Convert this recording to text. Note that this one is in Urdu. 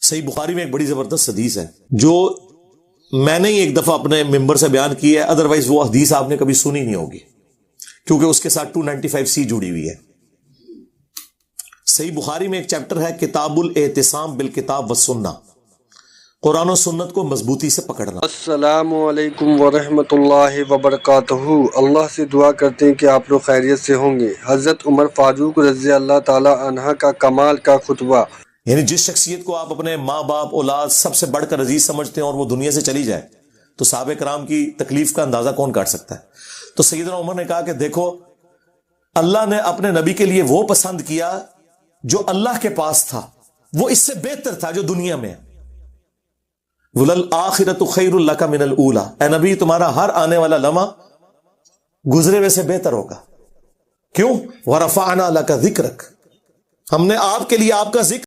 صحیح بخاری میں ایک بڑی زبردست حدیث ہے جو میں نے ہی ایک دفعہ اپنے ممبر سے بیان کی ہے، ادروائز وہ حدیث آپ نے کبھی سنی نہیں ہوگی کیونکہ اس کے ساتھ 295C جڑی ہوئی ہے۔ صحیح بخاری میں ایک چیپٹر ہے کتاب الاعتصام بالکتاب والسنہ، قرآن و سنت کو مضبوطی سے پکڑنا۔ السلام علیکم ورحمۃ اللہ وبرکاتہ۔ اللہ سے دعا کرتے ہیں کہ آپ لوگ خیریت سے ہوں گے۔ حضرت عمر فاروق رضی اللہ تعالی عنہ کا کمال کا خطبہ۔ یعنی جس شخصیت کو آپ اپنے ماں باپ اولاد سب سے بڑھ کر عزیز سمجھتے ہیں اور وہ دنیا سے چلی جائے تو صحابہ کرام کی تکلیف کا اندازہ کون کاٹ سکتا ہے؟ تو سیدنا عمر نے کہا کہ دیکھو، اللہ نے اپنے نبی کے لیے وہ پسند کیا جو اللہ کے پاس تھا، وہ اس سے بہتر تھا جو دنیا میں ہے۔ وَلَلْآخِرَةُ خَيْرٌ لَكَ مِنَ الْأُولَىٰ، اے نبی تمہارا ہر آنے والا لمحہ گزرے ہوئے سے بہتر ہوگا۔ کیوں؟ وَرَفَعْنَا لَكَ ذِكْرَكَ، ہم نے آپ کے لیے آپ کا ذکر